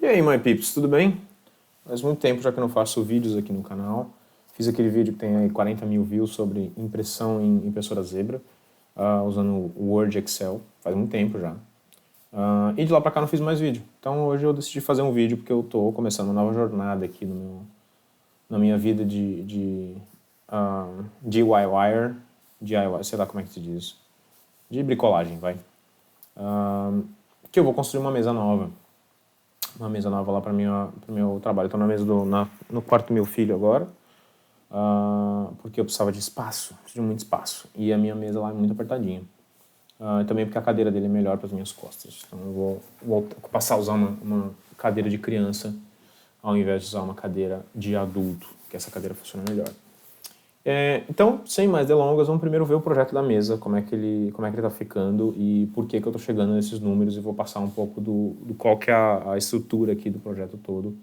E aí, my peeps, tudo bem? Faz muito tempo já que eu não faço vídeos aqui no canal. Fiz aquele vídeo que tem aí 40 mil views sobre impressão em impressora Zebra, usando o Word e Excel. Faz muito tempo já. E de lá pra cá não fiz mais vídeo. Então hoje eu decidi fazer um vídeo porque eu tô começando uma nova jornada aqui na minha vida de DIY, sei lá como é que se diz, de bricolagem, vai. Que eu vou construir uma mesa nova lá para o meu trabalho. Estou na mesa no quarto do meu filho agora, porque eu precisava de espaço, preciso de muito espaço. E a minha mesa lá é muito apertadinha. E também porque a cadeira dele é melhor para as minhas costas. Então eu vou passar a usar uma cadeira de criança ao invés de usar uma cadeira de adulto, que essa cadeira funciona melhor. Então, sem mais delongas, vamos primeiro ver o projeto da mesa, como é que ele tá ficando e por que eu tô chegando nesses números, e vou passar um pouco do qual que é a estrutura aqui do projeto todo,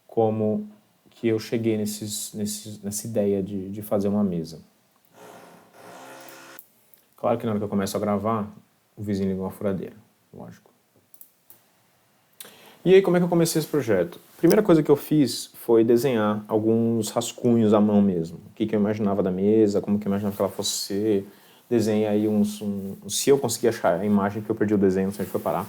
como que eu cheguei nessa ideia de fazer uma mesa. Claro que na hora que eu começo a gravar, o vizinho ligou uma furadeira, lógico. E aí, como é que eu comecei esse projeto? A primeira coisa que eu fiz foi desenhar alguns rascunhos à mão mesmo. O que eu imaginava da mesa, como que eu imaginava que ela fosse ser. Desenhei aí se eu conseguir achar a imagem, que eu perdi o desenho, não sei onde foi parar.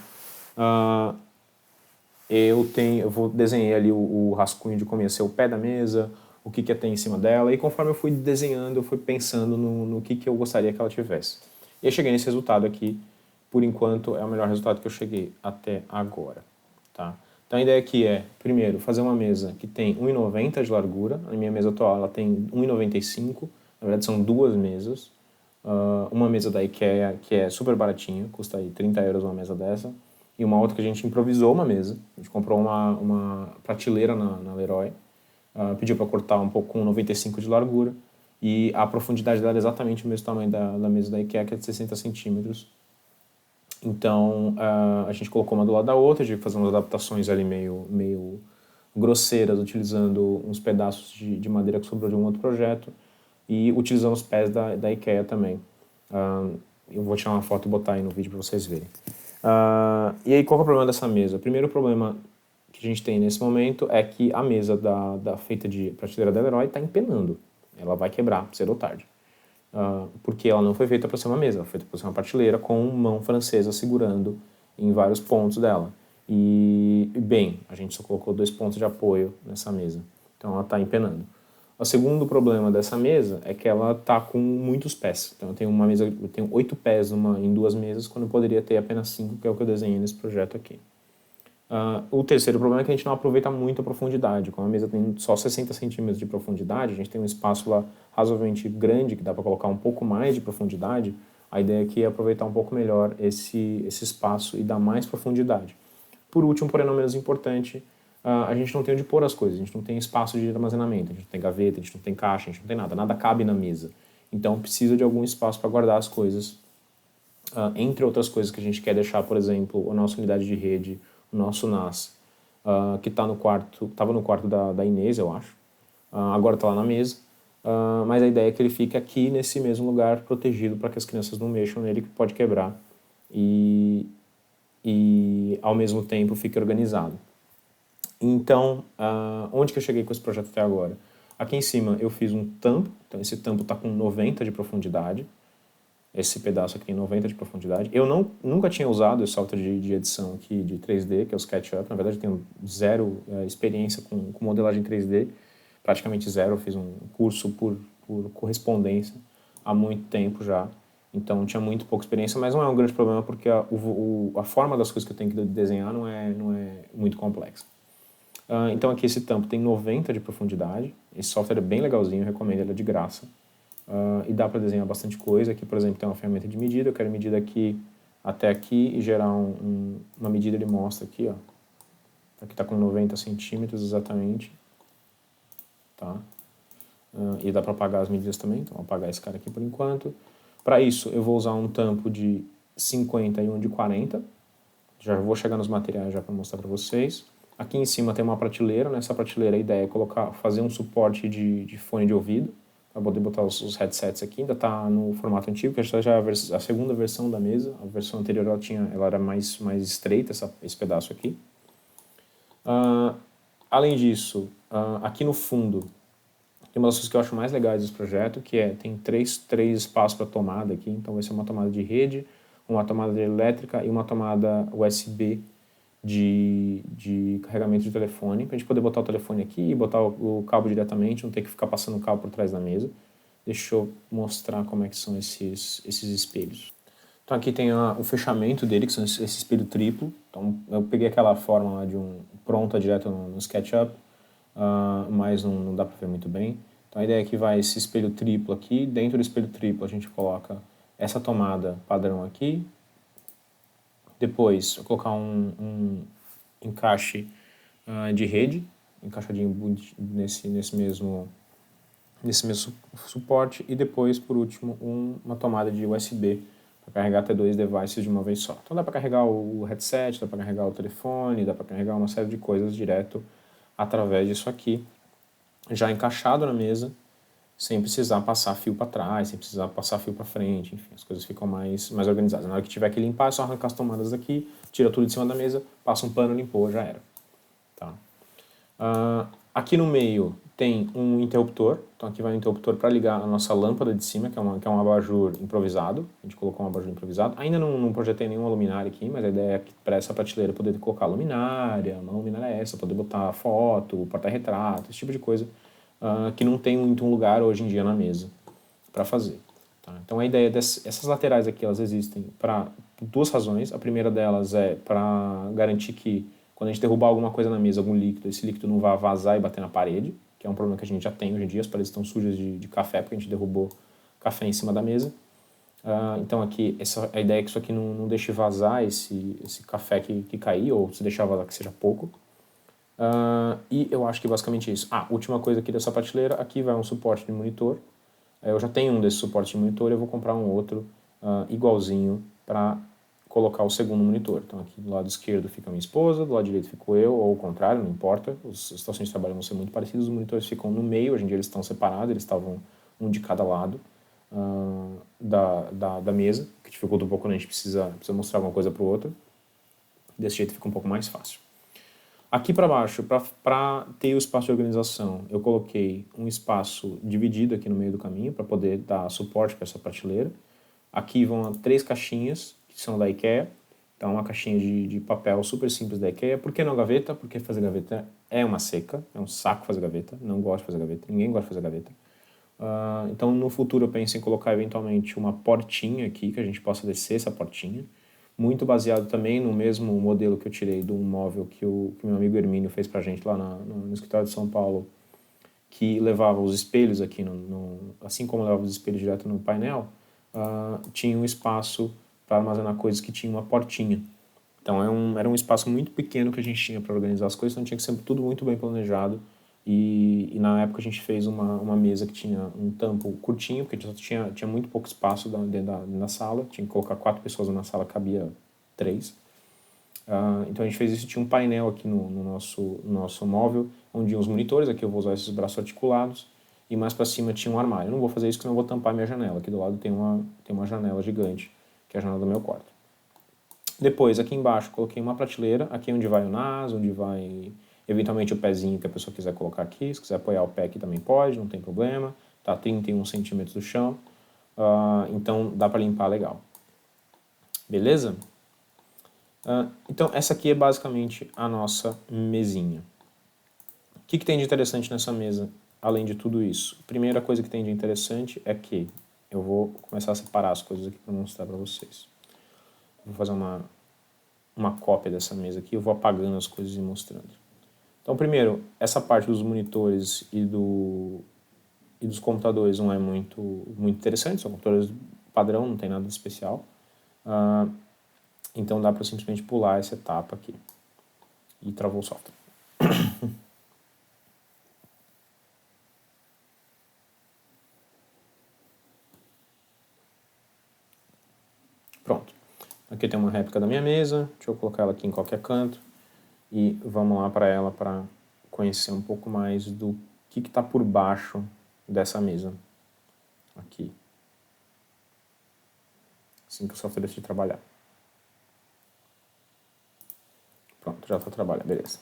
Desenhei ali o rascunho de como ia ser o pé da mesa, o que ia ter em cima dela, e conforme eu fui desenhando, eu fui pensando no que eu gostaria que ela tivesse. E eu cheguei nesse resultado aqui, por enquanto é o melhor resultado que eu cheguei até agora. Tá? Então a ideia aqui é, primeiro, fazer uma mesa que tem 1,90 de largura. A minha mesa atual ela tem 1,95, na verdade são duas mesas. Uma mesa da IKEA que é super baratinha, custa aí 30 euros uma mesa dessa. E uma outra que a gente improvisou uma mesa. A gente comprou uma prateleira na Leroy, pediu para cortar um pouco com 95 de largura. E a profundidade dela é exatamente o mesmo tamanho da mesa da IKEA, que é de 60 centímetros. Então, a gente colocou uma do lado da outra, tive que fazer umas adaptações ali meio grosseiras, utilizando uns pedaços de madeira que sobrou de um outro projeto e utilizando os pés da IKEA também. Eu vou tirar uma foto e botar aí no vídeo para vocês verem. E aí, qual é o problema dessa mesa? O primeiro problema que a gente tem nesse momento é que a mesa feita de prateleira da Leroy está empenando. Ela vai quebrar cedo ou tarde. Porque ela não foi feita para ser uma mesa, ela foi feita para ser uma prateleira com mão francesa segurando em vários pontos dela. E, bem, a gente só colocou 2 pontos de apoio nessa mesa, então ela está empenando. O segundo problema dessa mesa é que ela está com muitos pés. Então eu tenho 8 pés em 2 mesas, quando eu poderia ter apenas 5, que é o que eu desenhei nesse projeto aqui. O terceiro problema é que a gente não aproveita muito a profundidade. Como a mesa tem só 60 centímetros de profundidade, a gente tem um espaço lá razoavelmente grande, que dá para colocar um pouco mais de profundidade. A ideia aqui é aproveitar um pouco melhor esse espaço e dar mais profundidade. Por último, porém não menos importante, a gente não tem onde pôr as coisas, a gente não tem espaço de armazenamento, a gente não tem gaveta, a gente não tem caixa, a gente não tem nada cabe na mesa. Então precisa de algum espaço para guardar as coisas, entre outras coisas que a gente quer deixar, por exemplo, a nossa unidade de rede, o nosso NAS, que estava no quarto da Inês, eu acho. Agora está lá na mesa. Mas a ideia é que ele fique aqui nesse mesmo lugar, protegido, para que as crianças não mexam nele, que pode quebrar. E ao mesmo tempo fique organizado. Então, onde que eu cheguei com esse projeto até agora? Aqui em cima eu fiz um tampo, então esse tampo está com 90 de profundidade. Esse pedaço aqui tem 90 de profundidade. Eu nunca tinha usado esse software de edição aqui de 3D, que é o SketchUp. Na verdade, eu tenho zero experiência com modelagem 3D, praticamente zero. Eu fiz um curso por correspondência há muito tempo já, então tinha muito pouca experiência, mas não é um grande problema porque a forma das coisas que eu tenho que desenhar não é muito complexa. Então aqui esse tampo tem 90 de profundidade. Esse software é bem legalzinho, eu recomendo, ele é de graça. E dá para desenhar bastante coisa. Aqui, por exemplo, tem uma ferramenta de medida. Eu quero medir daqui até aqui e gerar uma medida. Ele mostra aqui, ó. Aqui está com 90 centímetros exatamente. Tá? E dá para apagar as medidas também. Então, vou apagar esse cara aqui por enquanto. Para isso, eu vou usar um tampo de 50 e um de 40. Já vou chegar nos materiais já para mostrar para vocês. Aqui em cima tem uma prateleira. Nessa prateleira a ideia é fazer um suporte de fone de ouvido, para poder botar os headsets aqui. Ainda está no formato antigo, que já é a segunda versão da mesa. A versão anterior ela era mais estreita, esse pedaço aqui. Além disso, aqui no fundo, tem uma das coisas que eu acho mais legais desse projeto, que tem três espaços para tomada aqui, então vai ser uma tomada de rede, uma tomada de elétrica e uma tomada USB de carregamento de telefone, para a gente poder botar o telefone aqui e botar o cabo diretamente, não ter que ficar passando o cabo por trás da mesa. Deixa eu mostrar como é que são esses espelhos. Então aqui tem o fechamento dele, que são esse espelho triplo. Então eu peguei aquela forma lá de pronta direto no SketchUp, mas não dá para ver muito bem. Então a ideia é que vai esse espelho triplo aqui, dentro do espelho triplo a gente coloca essa tomada padrão aqui. Depois eu colocar um encaixe de rede, encaixadinho nesse mesmo suporte, e depois, por último, uma tomada de USB para carregar até 2 devices de uma vez só. Então dá para carregar o headset, dá para carregar o telefone, dá para carregar uma série de coisas direto através disso aqui, já encaixado na mesa, sem precisar passar fio para trás, sem precisar passar fio para frente, enfim, as coisas ficam mais organizadas. Na hora que tiver que limpar, é só arrancar as tomadas daqui, tira tudo de cima da mesa, passa um pano, limpou, já era. Tá? Aqui no meio tem um interruptor, então aqui vai um interruptor para ligar a nossa lâmpada de cima, que é um abajur improvisado, a gente colocou um abajur improvisado. Ainda não projetei nenhuma luminária aqui, mas a ideia é que para essa prateleira poder colocar luminária, uma luminária essa, poder botar foto, porta-retrato, esse tipo de coisa, que não tem muito um lugar hoje em dia na mesa para fazer. Tá? Então a ideia essas laterais aqui, elas existem para duas razões. A primeira delas é para garantir que quando a gente derrubar alguma coisa na mesa, algum líquido, esse líquido não vai vazar e bater na parede, que é um problema que a gente já tem hoje em dia, as paredes estão sujas de café, porque a gente derrubou café em cima da mesa. Então aqui, a ideia é que isso aqui não deixe vazar esse café que caiu, ou se deixar vazar que seja pouco. E eu acho que basicamente é isso. Última coisa aqui dessa prateleira, aqui vai um suporte de monitor. Eu já tenho um desses suportes de monitor, eu vou comprar um outro igualzinho para colocar o segundo monitor. Então aqui do lado esquerdo fica a minha esposa, do lado direito fico eu, ou o contrário, não importa. As estações de trabalho vão ser muito parecidas, os monitores ficam no meio, hoje em dia eles estão separados, eles estavam um de cada lado da mesa, que dificulta um pouco quando a gente precisa mostrar alguma coisa para o outro. Desse jeito fica um pouco mais fácil. Aqui para baixo, para ter o espaço de organização, eu coloquei um espaço dividido aqui no meio do caminho para poder dar suporte para essa prateleira. Aqui vão 3 caixinhas, que são da IKEA. Então, uma caixinha de papel super simples da IKEA. Por que não gaveta? Porque fazer gaveta é uma seca, é um saco fazer gaveta. Não gosto de fazer gaveta, ninguém gosta de fazer gaveta. Então, no futuro, eu penso em colocar eventualmente uma portinha aqui, que a gente possa descer essa portinha. Muito baseado também no mesmo modelo que eu tirei de um móvel que o meu amigo Hermínio fez pra gente lá no escritório de São Paulo, que levava os espelhos aqui, assim como levava os espelhos direto no painel, tinha um espaço para armazenar coisas que tinha uma portinha. Então era um espaço muito pequeno que a gente tinha para organizar as coisas, então tinha que ser tudo muito bem planejado. E na época a gente fez uma mesa que tinha um tampo curtinho, porque tinha muito pouco espaço dentro da sala, tinha que colocar 4 pessoas na sala, cabia 3. Então a gente fez isso, tinha um painel aqui no nosso móvel, onde tinha os monitores, aqui eu vou usar esses braços articulados, e mais para cima tinha um armário. Eu não vou fazer isso porque não vou tampar minha janela, aqui do lado tem uma janela gigante, que é a janela do meu quarto. Depois, aqui embaixo, coloquei uma prateleira, aqui é onde vai o NAS, onde vai eventualmente o pezinho que a pessoa quiser colocar aqui, se quiser apoiar o pé aqui também pode, não tem problema, tá 31 centímetros do chão, então dá para limpar legal. Beleza? Então essa aqui é basicamente a nossa mesinha. O que tem de interessante nessa mesa, além de tudo isso? A primeira coisa que tem de interessante é que eu vou começar a separar as coisas aqui para mostrar para vocês. Vou fazer uma cópia dessa mesa aqui, eu vou apagando as coisas e mostrando. Então, primeiro, essa parte dos monitores e dos computadores não é muito interessante, são computadores padrão, não tem nada de especial. Então dá para simplesmente pular essa etapa aqui. E travou o software. Pronto. Aqui tem uma réplica da minha mesa, deixa eu colocar ela aqui em qualquer canto. E vamos lá para ela para conhecer um pouco mais do que está por baixo dessa mesa. Aqui. Assim que o software deixa de trabalhar. Pronto, já está trabalhando, beleza.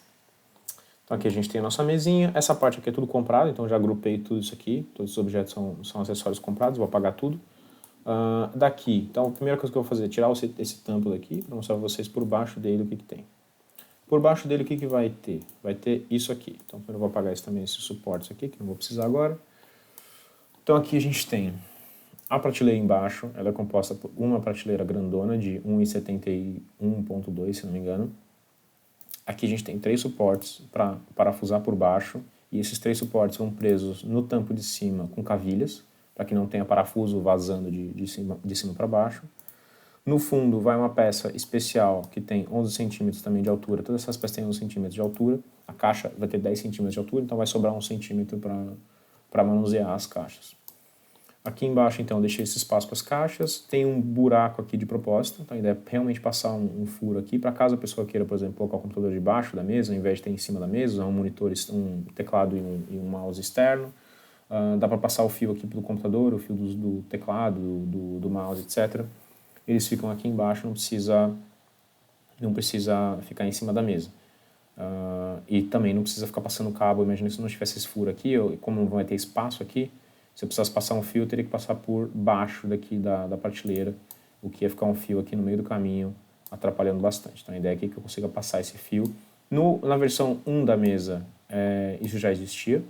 Então aqui a gente tem a nossa mesinha, essa parte aqui é tudo comprado, então já agrupei tudo isso aqui, todos os objetos são acessórios comprados, vou apagar tudo. Daqui, então a primeira coisa que eu vou fazer é tirar esse tampo daqui, para mostrar para vocês por baixo dele o que tem. Por baixo dele o que vai ter? Vai ter isso aqui, então primeiro eu vou apagar também esses suportes aqui, que não vou precisar agora. Então aqui a gente tem a prateleira embaixo, ela é composta por uma prateleira grandona de 1,71.2, se não me engano. Aqui a gente tem 3 suportes para parafusar por baixo, e esses 3 suportes vão presos no tampo de cima com cavilhas, para que não tenha parafuso vazando de cima para baixo. No fundo vai uma peça especial que tem 11 centímetros também de altura, todas essas peças têm 11 centímetros de altura, a caixa vai ter 10 centímetros de altura, então vai sobrar 1 centímetro para manusear as caixas. Aqui embaixo, então, eu deixei esse espaço para as caixas. Tem um buraco aqui de propósito. Então, a ideia é realmente passar um furo aqui. Para caso a pessoa queira, por exemplo, colocar o computador debaixo da mesa, ao invés de ter em cima da mesa, usar um monitor, um teclado e um mouse externo. Dá para passar o fio aqui pelo computador, o fio do teclado, do mouse, etc. Eles ficam aqui embaixo, não precisa ficar em cima da mesa. E também não precisa ficar passando cabo. Imagina se não tivesse esse furo aqui, como não vai ter espaço aqui, se eu precisasse passar um fio, eu teria que passar por baixo daqui da prateleira, o que ia ficar um fio aqui no meio do caminho, atrapalhando bastante. Então a ideia aqui é que eu consiga passar esse fio. Na versão 1 da mesa, isso já existia,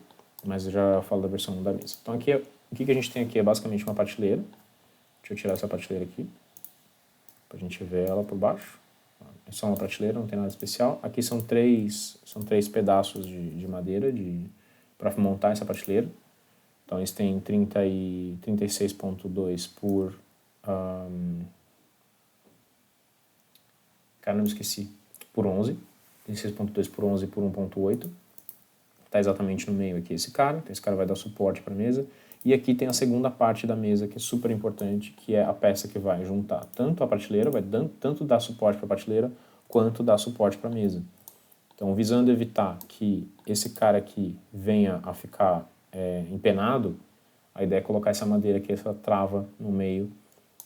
mas eu já falo da versão 1 da mesa. Então aqui, o que a gente tem aqui é basicamente uma prateleira. Deixa eu tirar essa prateleira aqui, para a gente ver ela por baixo. É só uma prateleira, não tem nada especial. Aqui são três pedaços de madeira para montar essa prateleira. Então, eles têm 36.2 por... Caramba, esqueci. Por 11. 36.2 por 11 por 1.8. Está exatamente no meio aqui esse cara. Então, esse cara vai dar suporte para a mesa. E aqui tem a segunda parte da mesa, que é super importante, que é a peça que vai juntar tanto a prateleira, vai tanto dar suporte para a prateleira, quanto dar suporte para a mesa. Então, visando evitar que esse cara aqui venha a ficar empenado, a ideia é colocar essa madeira aqui, essa trava no meio,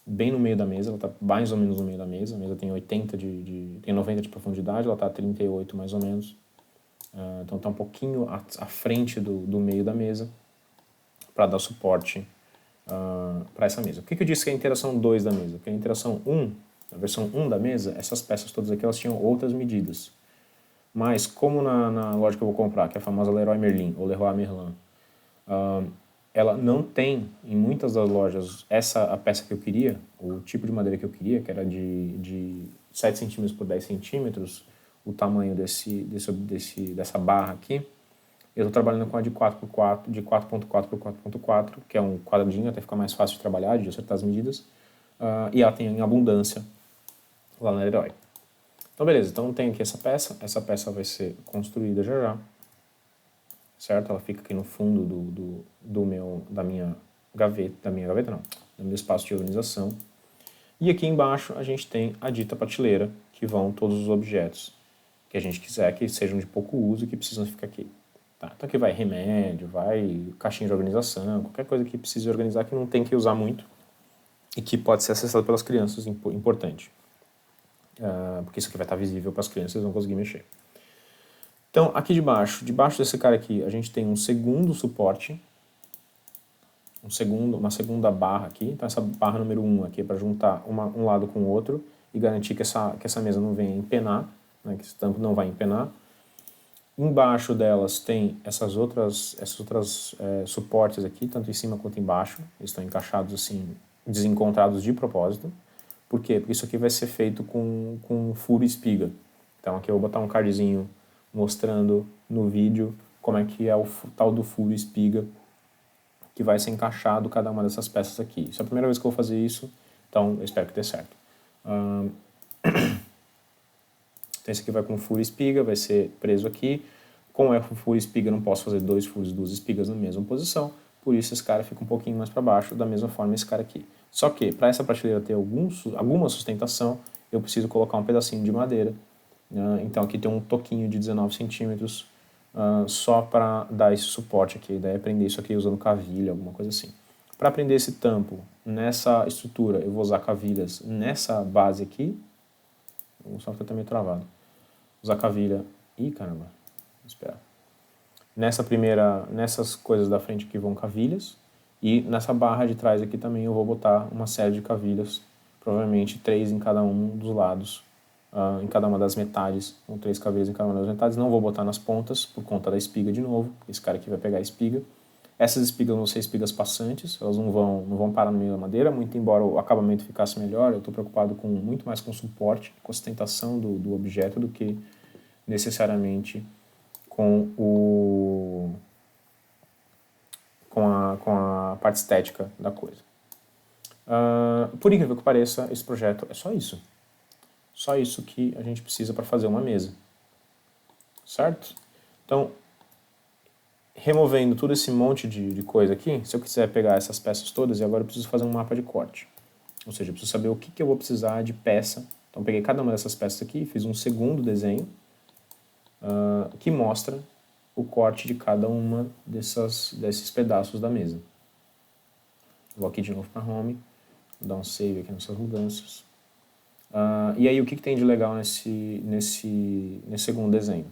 bem no meio da mesa, ela está mais ou menos no meio da mesa, a mesa tem 90 tem 90 de profundidade, ela está a 38 mais ou menos, então está um pouquinho à frente do meio da mesa, para dar suporte para essa mesa. Por que eu disse que é a interação 2 da mesa? Porque a interação 1, a versão 1 da mesa, essas peças todas aqui, elas tinham outras medidas. Mas como na loja que eu vou comprar, que é a famosa Leroy Merlin, ou Leroy Merlin, ela não tem, em muitas das lojas, a peça que eu queria, o tipo de madeira que eu queria, que era de 7 centímetros por 10 centímetros, o tamanho dessa barra aqui. Eu estou trabalhando com a de 4x4, de 4.4 por 4.4, que é um quadradinho, até fica mais fácil de trabalhar, de acertar as medidas. E ela tem em abundância lá na Leroy. Então, beleza. Então, tem aqui essa peça vai ser construída já. Certo? Ela fica aqui no fundo da minha gaveta não, do meu espaço de organização. E aqui embaixo a gente tem a dita prateleira, que vão todos os objetos que a gente quiser que sejam de pouco uso e que precisam ficar aqui. Tá? Então aqui vai remédio, vai caixinha de organização, qualquer coisa que precise organizar que não tem que usar muito e que pode ser acessado pelas crianças, importante. Porque isso aqui vai estar visível para as crianças, eles vão conseguir mexer. Então, aqui debaixo desse cara aqui, a gente tem um segundo suporte, uma segunda barra aqui. Então, essa barra número 1 aqui é para juntar um lado com o outro e garantir que essa mesa não venha empenar, né, que esse tampo não vai empenar. Embaixo delas tem essas outras suportes aqui, tanto em cima quanto embaixo. Eles estão encaixados assim, desencontrados de propósito. Por quê? Porque isso aqui vai ser feito com furo e espiga. Então, aqui eu vou botar um cardzinho mostrando no vídeo como é que é o tal do furo e espiga que vai ser encaixado cada uma dessas peças aqui. Isso é a primeira vez que eu vou fazer isso, então eu espero que dê certo. Então esse aqui vai com furo e espiga, vai ser preso aqui. Como é com furo e espiga, eu não posso fazer 2 furos e 2 espigas na mesma posição, por isso esse cara fica um pouquinho mais para baixo, da mesma forma esse cara aqui. Só que, para essa prateleira ter alguma sustentação, eu preciso colocar um pedacinho de madeira. Então aqui tem um toquinho de 19 centímetros só para dar esse suporte aqui. A ideia é prender isso aqui usando cavilha, alguma coisa assim. Para prender esse tampo nessa estrutura, eu vou usar cavilhas nessa base aqui. O software está meio travado. Usar cavilha... Ih, caramba. esperar. Nessas coisas da frente aqui vão cavilhas, e nessa barra de trás aqui também eu vou botar uma série de cavilhas, provavelmente 3 em cada um dos lados, em cada uma das metades, com 3 cavilhas em cada uma das metades. Não vou botar nas pontas, por conta da espiga de novo, esse cara aqui vai pegar a espiga. Essas espigas vão ser espigas passantes, elas não vão parar no meio da madeira, muito embora o acabamento ficasse melhor, eu estou preocupado muito mais com o suporte, com a sustentação do objeto, do que necessariamente com a parte estética da coisa. Por incrível que pareça, esse projeto é só isso. Só isso que a gente precisa para fazer uma mesa. Certo? Então, removendo todo esse monte de coisa aqui, se eu quiser pegar essas peças todas, e agora eu preciso fazer um mapa de corte. Ou seja, eu preciso saber o que eu vou precisar de peça. Então, peguei cada uma dessas peças aqui e fiz um segundo desenho que mostra o corte de cada uma desses pedaços da mesa. Vou aqui de novo para Home, vou dar um save aqui nessas mudanças. E aí, o que tem de legal nesse segundo desenho?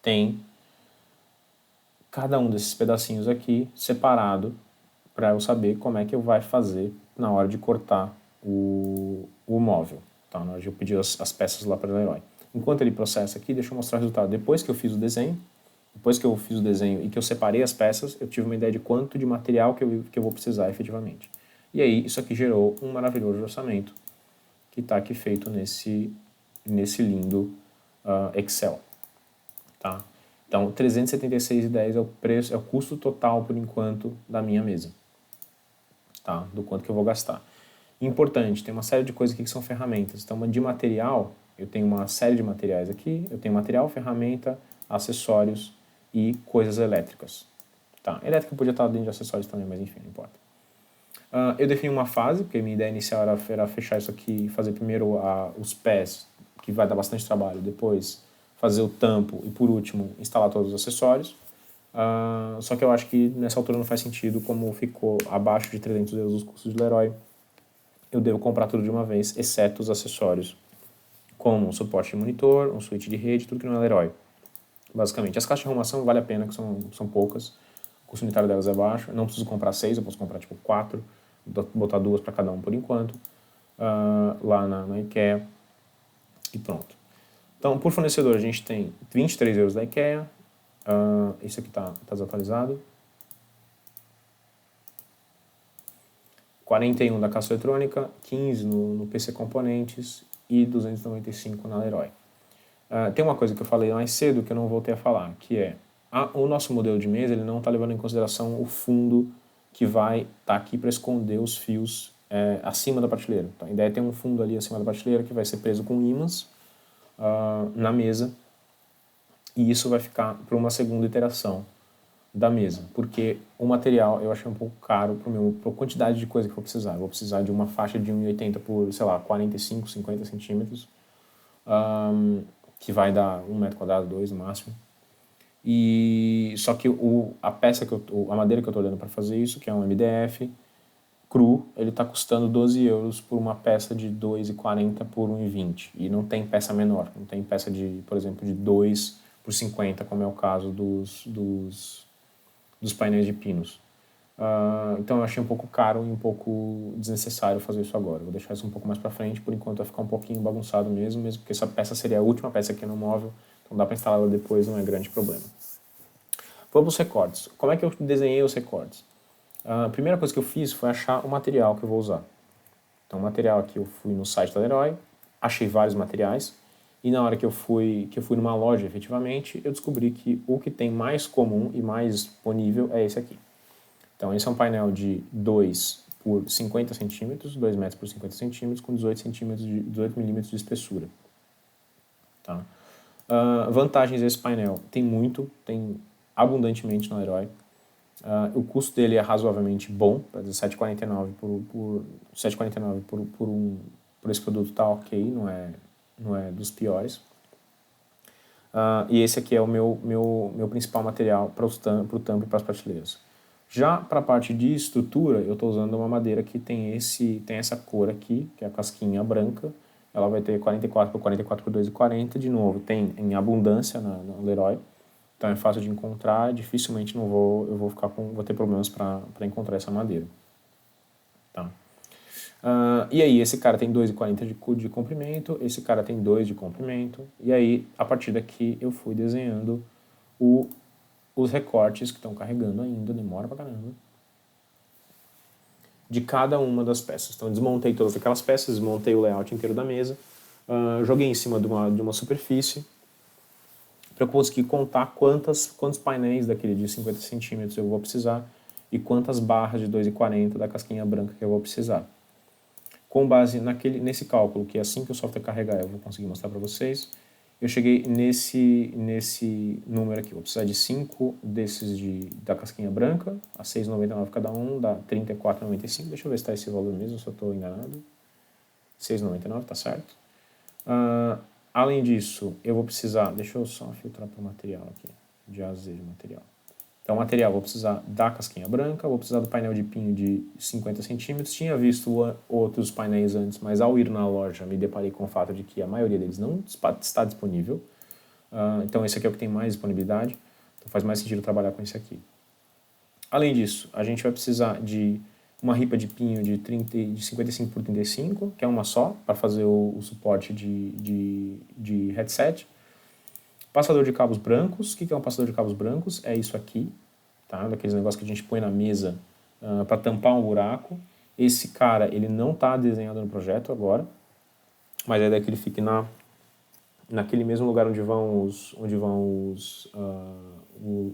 Tem cada um desses pedacinhos aqui separado para eu saber como é que eu vai fazer na hora de cortar o móvel, tá? Na hora de eu pedir as peças lá para o Leroy. Enquanto ele processa aqui, deixa eu mostrar o resultado. Depois que eu fiz o desenho e que eu separei as peças, eu tive uma ideia de quanto de material que eu vou precisar efetivamente. E aí, isso aqui gerou um maravilhoso orçamento que está aqui feito nesse lindo Excel. Tá? Então, R$ 376,10 é o preço, é o custo total, por enquanto, da minha mesa. Tá? Do quanto que eu vou gastar. Importante, tem uma série de coisas aqui que são ferramentas. Então, de material, eu tenho uma série de materiais aqui. Eu tenho material, ferramenta, acessórios e coisas elétricas. Tá? Elétrica podia estar dentro de acessórios também, mas enfim, não importa. Eu defini uma fase, porque a minha ideia inicial era fechar isso aqui e fazer primeiro os pés, que vai dar bastante trabalho, depois fazer o tampo e, por último, instalar todos os acessórios. Só que eu acho que nessa altura não faz sentido, como ficou abaixo de 300 euros os custos de Leroy, eu devo comprar tudo de uma vez, exceto os acessórios, como um suporte de monitor, um switch de rede, tudo que não é Leroy. Basicamente, as caixas de arrumação vale a pena, que são poucas, o custo unitário delas é baixo, eu não preciso comprar 6, eu posso comprar tipo 4, botar 2 para cada um por enquanto, lá na IKEA, e pronto. Então, por fornecedor, a gente tem 23 euros da IKEA, isso aqui está desatualizado, 41 da Caixa Eletrônica, 15 no PC Componentes e 295 na Leroy. Tem uma coisa que eu falei mais cedo que eu não voltei a falar, que é o nosso modelo de mesa ele não está levando em consideração o fundo que vai estar aqui para esconder os fios acima da prateleira. Então, a ideia é ter um fundo ali acima da prateleira que vai ser preso com ímãs na mesa, e isso vai ficar para uma segunda iteração da mesa, porque o material eu achei um pouco caro para a quantidade de coisa que eu vou precisar. Eu vou precisar de uma faixa de 1,80 por, sei lá, 45, 50 centímetros, que vai dar 1 metro quadrado, 2 no máximo. E só que a madeira que eu estou olhando para fazer isso, que é um MDF cru, ele está custando 12 euros por uma peça de 2,40 por 1,20. E não tem peça menor, não tem peça de, por exemplo, de 2 por 50, como é o caso dos painéis de pinos. Então eu achei um pouco caro e um pouco desnecessário fazer isso agora. Vou deixar isso um pouco mais para frente, por enquanto vai ficar um pouquinho bagunçado mesmo porque essa peça seria a última peça aqui no móvel, então dá para instalar ela depois, não é grande problema. Vamos aos recortes. Como é que eu desenhei os recortes? A primeira coisa que eu fiz foi achar o material que eu vou usar. Então o material aqui eu fui no site da Leroy, achei vários materiais, e na hora que eu fui numa loja efetivamente, eu descobri que o que tem mais comum e mais disponível é esse aqui. Então esse é um painel de 2 por 50 centímetros, 2 metros por 50 centímetros, com 18 milímetros de espessura. Tá? Vantagens desse painel, tem abundantemente na Leroy. O custo dele é razoavelmente bom, para dizer 7,49 por esse produto tá ok, não é dos piores. E esse aqui é o meu principal material para o tampo e para as prateleiras. Já para a parte de estrutura, eu estou usando uma madeira que tem essa cor aqui, que é a casquinha branca, ela vai ter 44 por 44 por 2,40. De novo, tem em abundância na Leroy. Então é fácil de encontrar, dificilmente eu vou ter problemas para encontrar essa madeira. Tá? E aí, esse cara tem 2,40 de comprimento, esse cara tem 2 de comprimento, e aí, a partir daqui, eu fui desenhando os recortes que estão carregando ainda, demora pra caramba, de cada uma das peças. Então, eu desmontei todas aquelas peças, desmontei o layout inteiro da mesa, joguei em cima de uma superfície, para eu conseguir contar quantos painéis daquele de 50 centímetros eu vou precisar e quantas barras de 2,40 da casquinha branca que eu vou precisar. Com base nesse cálculo, que assim que o software carregar eu vou conseguir mostrar para vocês, eu cheguei nesse número aqui. Vou precisar de 5 desses da casquinha branca, a 6,99 cada um, dá 34,95. Deixa eu ver se está esse valor mesmo, se eu estou enganado. 6,99, tá certo. Além disso, eu vou precisar... Deixa eu só filtrar para o material aqui, de AZ de material. Então, material, vou precisar da casquinha branca, vou precisar do painel de pinho de 50 centímetros. Tinha visto outros painéis antes, mas ao ir na loja me deparei com o fato de que a maioria deles não está disponível. Então, esse aqui é o que tem mais disponibilidade. Então, faz mais sentido trabalhar com esse aqui. Além disso, a gente vai precisar de uma ripa de pinho de 55 por 35, que é uma só, para fazer o suporte de headset. Passador de cabos brancos. O que é um passador de cabos brancos? É isso aqui, tá? Daqueles negócios que a gente põe na mesa para tampar um buraco. Esse cara, ele não está desenhado no projeto agora, mas a ideia é que ele fique naquele mesmo lugar onde vão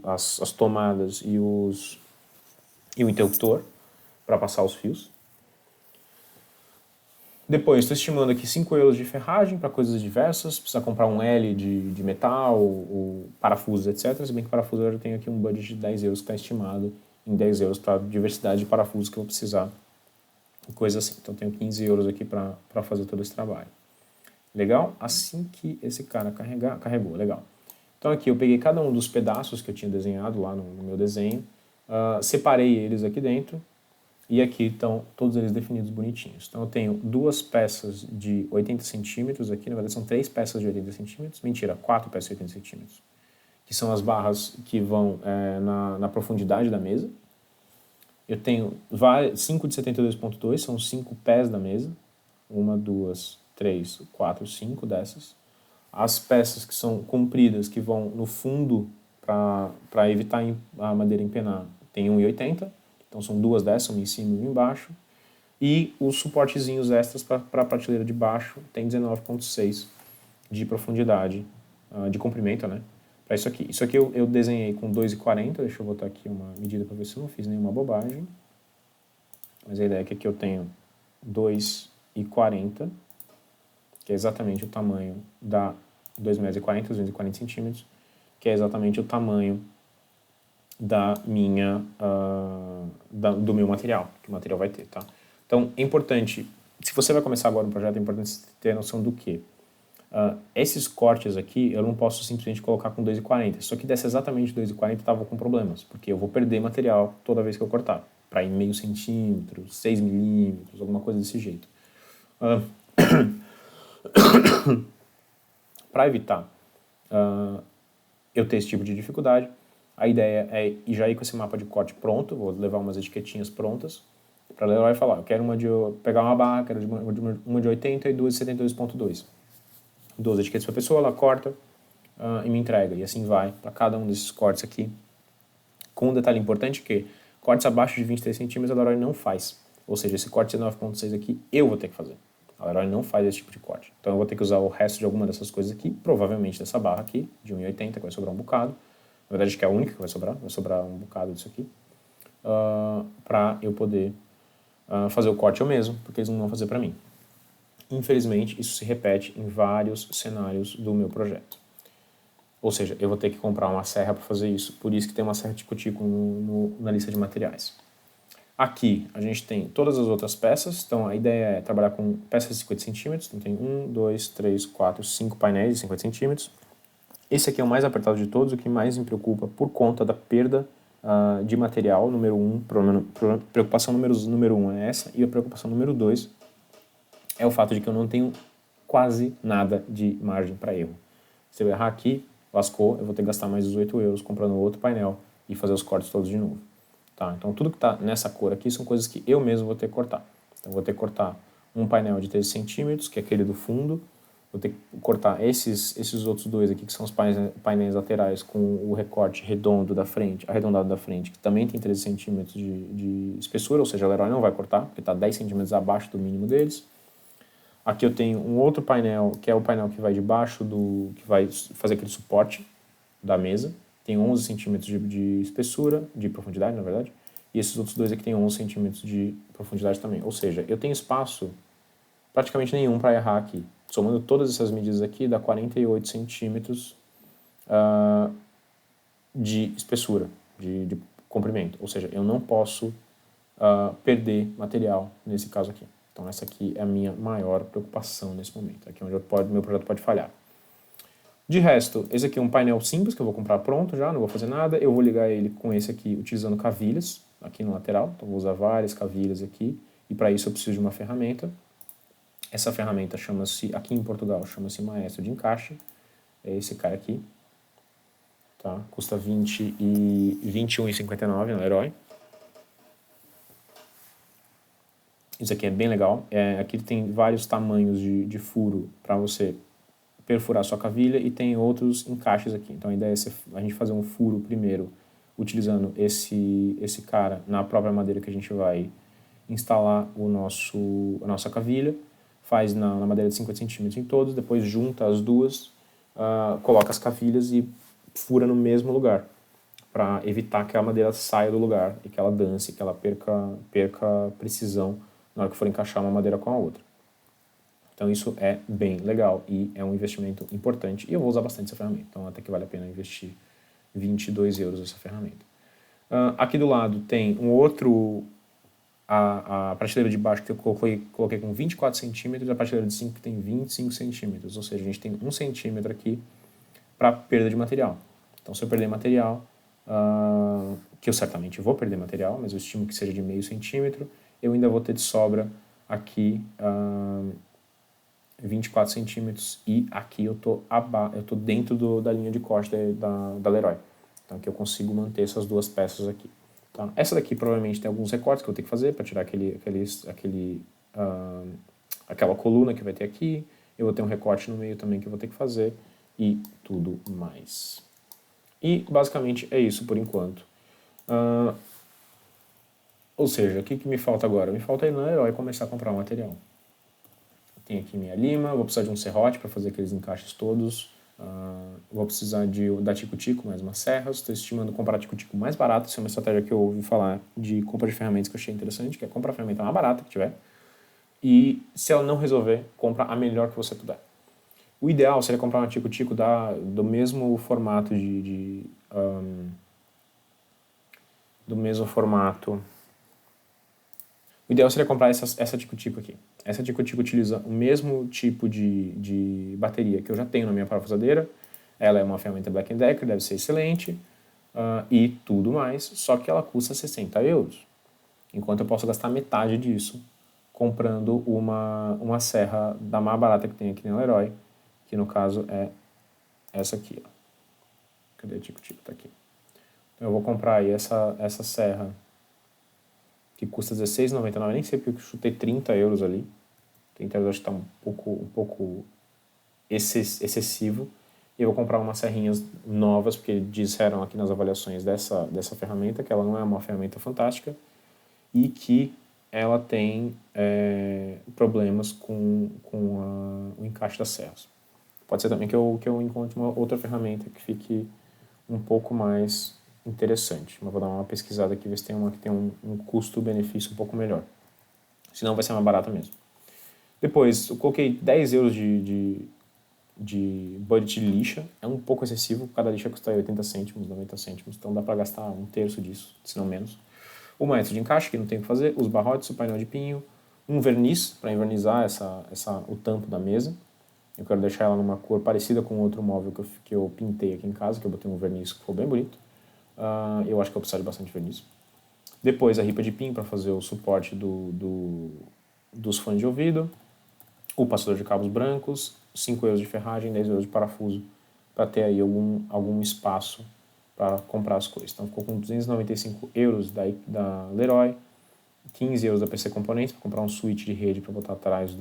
as tomadas e o interruptor para passar os fios. Depois, estou estimando aqui 5 euros de ferragem para coisas diversas. Precisa comprar um L de metal, ou parafusos, etc. Se bem que parafuso eu já tenho aqui um budget de 10 euros que está estimado em 10 euros para a diversidade de parafusos que eu vou precisar. Coisa assim. Então, tenho 15 euros aqui para fazer todo esse trabalho. Legal? Assim que esse cara carregou. Legal. Então, aqui eu peguei cada um dos pedaços que eu tinha desenhado lá no meu desenho. Separei eles aqui dentro. E aqui estão todos eles definidos bonitinhos. Então eu tenho 2 peças de 80 centímetros aqui, na verdade são 3 peças de 80 centímetros, mentira, 4 peças de 80 centímetros, que são as barras que vão na profundidade da mesa. Eu tenho 5 de 72,2, são 5 pés da mesa, 1, 2, 3, 4, 5 dessas. As peças que são compridas, que vão no fundo para evitar a madeira empenar, tem 1,80. Então são 2 dessas, uma em cima e uma embaixo. E os suportezinhos extras para a prateleira de baixo tem 19,6 de profundidade, de comprimento, né? Para isso aqui. Isso aqui eu desenhei com 2,40. Deixa eu botar aqui uma medida para ver se eu não fiz nenhuma bobagem. Mas a ideia é que aqui eu tenho 2,40, que é exatamente o tamanho da 2,40 metros, 240 centímetros, que é exatamente o tamanho do meu material, que o material vai ter, tá? Então, é importante, se você vai começar agora um projeto, é importante ter noção do que esses cortes aqui, eu não posso simplesmente colocar com 2,40. Se aqui desse exatamente 2,40, tava com problemas, porque eu vou perder material toda vez que eu cortar, para ir meio centímetro, 6 milímetros, alguma coisa desse jeito. Para evitar eu ter esse tipo de dificuldade, a ideia é já ir com esse mapa de corte pronto, vou levar umas etiquetinhas prontas, para ler e falar, eu quero pegar uma barra, quero uma de 80 e 2 de 72,2. 12 etiquetas para a pessoa, ela corta e me entrega, e assim vai para cada um desses cortes aqui. Com um detalhe importante que cortes abaixo de 23 centímetros a Leroy não faz, ou seja, esse corte de 9,6 aqui eu vou ter que fazer. A Leroy não faz esse tipo de corte. Então eu vou ter que usar o resto de alguma dessas coisas aqui, provavelmente dessa barra aqui, de 1,80, que vai sobrar um bocado. Na verdade, acho que é a única que vai sobrar um bocado disso aqui, para eu poder fazer o corte eu mesmo, porque eles não vão fazer para mim. Infelizmente, isso se repete em vários cenários do meu projeto. Ou seja, eu vou ter que comprar uma serra para fazer isso, por isso que tem uma serra tico-tico na lista de materiais. Aqui a gente tem todas as outras peças, então a ideia é trabalhar com peças de 50 centímetros, então tem 1, 2, 3, 4, 5 painéis de 50 centímetros. Esse aqui é o mais apertado de todos, o que mais me preocupa por conta da perda de material, número 1. Preocupação número 1 é essa, e a preocupação número 2 é o fato de que eu não tenho quase nada de margem para erro. Se eu errar aqui, lascou, eu vou ter que gastar mais 18 euros comprando outro painel e fazer os cortes todos de novo. Tá? Então tudo que está nessa cor aqui são coisas que eu mesmo vou ter que cortar. Então vou ter que cortar um painel de 13 centímetros, que é aquele do fundo, vou ter que cortar esses outros dois aqui, que são os painéis laterais com o recorte redondo da frente, arredondado da frente, que também tem 13 centímetros de espessura, ou seja, o Leroy não vai cortar, porque está 10 centímetros abaixo do mínimo deles. Aqui eu tenho um outro painel, que é o painel que vai debaixo que vai fazer aquele suporte da mesa. Tem 11 centímetros de espessura, de profundidade, na verdade. E esses outros dois aqui tem 11 centímetros de profundidade também. Ou seja, eu tenho espaço praticamente nenhum para errar aqui. Somando todas essas medidas aqui, dá 48 centímetros de espessura, de comprimento. Ou seja, eu não posso perder material nesse caso aqui. Então essa aqui é a minha maior preocupação nesse momento. Aqui é onde meu projeto pode falhar. De resto, esse aqui é um painel simples que eu vou comprar pronto já, não vou fazer nada. Eu vou ligar ele com esse aqui utilizando cavilhas aqui no lateral. Então vou usar várias cavilhas aqui. E para isso eu preciso de uma ferramenta. Essa ferramenta chama-se, aqui em Portugal, chama-se Maestro de Encaixe. É esse cara aqui. Tá? Custa 21,59 na Leroy. Isso aqui é bem legal. Aqui tem vários tamanhos de furo para você perfurar sua cavilha e tem outros encaixes aqui. Então a ideia é a gente fazer um furo primeiro utilizando esse cara na própria madeira que a gente vai instalar a nossa cavilha. Faz na madeira de 50 centímetros em todos, depois junta as duas, coloca as cavilhas e fura no mesmo lugar, para evitar que a madeira saia do lugar e que ela dance, que ela perca precisão na hora que for encaixar uma madeira com a outra. Então isso é bem legal e é um investimento importante e eu vou usar bastante essa ferramenta, então até que vale a pena investir 22 euros nessa ferramenta. Aqui do lado tem um outro, a prateleira de baixo que eu coloquei com 24 centímetros e a prateleira de 5 que tem 25 centímetros, ou seja, a gente tem 1 centímetro aqui para perda de material. Então se eu perder material, que eu certamente vou perder material, mas eu estimo que seja de meio centímetro, eu ainda vou ter de sobra aqui 24 centímetros e aqui eu tô dentro da linha de corte da Leroy. Então aqui eu consigo manter essas duas peças aqui. Tá? Essa daqui provavelmente tem alguns recortes que eu vou ter que fazer para tirar aquela coluna que vai ter aqui. Eu vou ter um recorte no meio também que eu vou ter que fazer e tudo mais. E basicamente é isso por enquanto. Ou seja, o que me falta agora? Me falta ir na Leroy e começar a comprar o material. Tem aqui minha lima, vou precisar de um serrote para fazer aqueles encaixes todos. Vou precisar da Tico-Tico, mais umas serras. Estou estimando comprar a Tico-Tico mais barato. Isso é uma estratégia que eu ouvi falar de compra de ferramentas que eu achei interessante, que é comprar a ferramenta mais barata que tiver. E se ela não resolver, compra a melhor que você puder. O ideal seria comprar uma Tico-Tico do mesmo formato do mesmo formato. O ideal seria comprar essa Tico-Tico aqui. Essa Tico-Tico utiliza o mesmo tipo de bateria que eu já tenho na minha parafusadeira. Ela é uma ferramenta Black & Decker, deve ser excelente e tudo mais, só que ela custa 60 euros. Enquanto eu posso gastar metade disso comprando uma serra da mais barata que tem aqui na Leroy, que no caso é essa aqui. Ó. Cadê a Tico-Tico? Tá aqui. Então eu vou comprar aí essa serra que custa R$16,99, nem sei porque eu chutei 30 euros ali. 30 euros acho que está um pouco excessivo. E eu vou comprar umas serrinhas novas, porque disseram aqui nas avaliações dessa ferramenta que ela não é uma ferramenta fantástica e que ela tem problemas com o encaixe das serras. Pode ser também que eu encontre uma outra ferramenta que fique um pouco mais interessante. Mas vou dar uma pesquisada aqui, ver se tem uma que tem um custo-benefício um pouco melhor. Senão vai ser mais barata mesmo. Depois, eu coloquei 10 euros de budget de lixa. É um pouco excessivo, cada lixa custa 80 cêntimos, 90 cêntimos. Então dá para gastar um terço disso, se não menos. O maestro de encaixe, que não tem o que fazer. Os barrotes, o painel de pinho. Um verniz, para envernizar o tampo da mesa. Eu quero deixar ela numa cor parecida com outro móvel que eu pintei aqui em casa, que eu botei um verniz que ficou bem bonito. Eu acho que eu preciso de bastante verniz. Depois a ripa de pinho para fazer o suporte dos fones de ouvido. o passador de cabos brancos, 5 euros de ferragem, 10 euros de parafuso, para ter aí algum espaço para comprar as coisas. Então ficou com 295 euros da Leroy, 15 euros da PC Componentes para comprar um switch de rede para botar atrás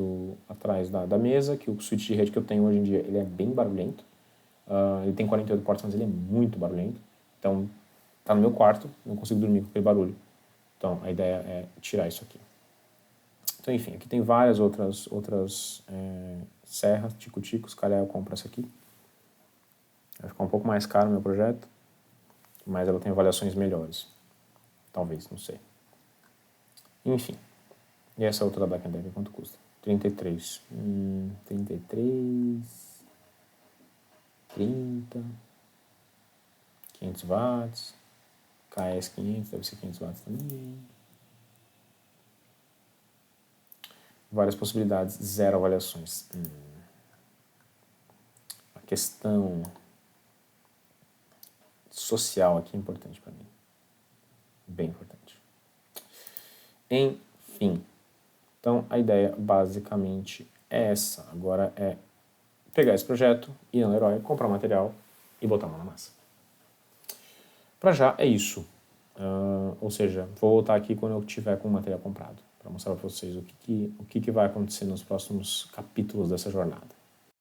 da mesa, que o switch de rede que eu tenho hoje em dia ele é bem barulhento. Ele tem 48 portas, mas ele é muito barulhento. Então tá no meu quarto, não consigo dormir com aquele barulho. Então a ideia é tirar isso aqui. Então enfim, aqui tem várias outras serras, tico-tico, se calhar eu compro essa aqui. Vai ficar um pouco mais caro o meu projeto, mas ela tem avaliações melhores. Talvez, não sei. Enfim. E essa outra da Black Decker, quanto custa? 33. 33... 30... 500 watts. KS 500, deve ser 500 watts também. Várias possibilidades, 0 avaliações. A questão social aqui é importante para mim. Bem importante. Enfim. Então, a ideia basicamente é essa. Agora é pegar esse projeto, ir na Leroy, comprar material e botar a mão na massa. Para já é isso. Ou seja, vou voltar aqui quando eu tiver com o material comprado, para mostrar para vocês o que vai acontecer nos próximos capítulos dessa jornada.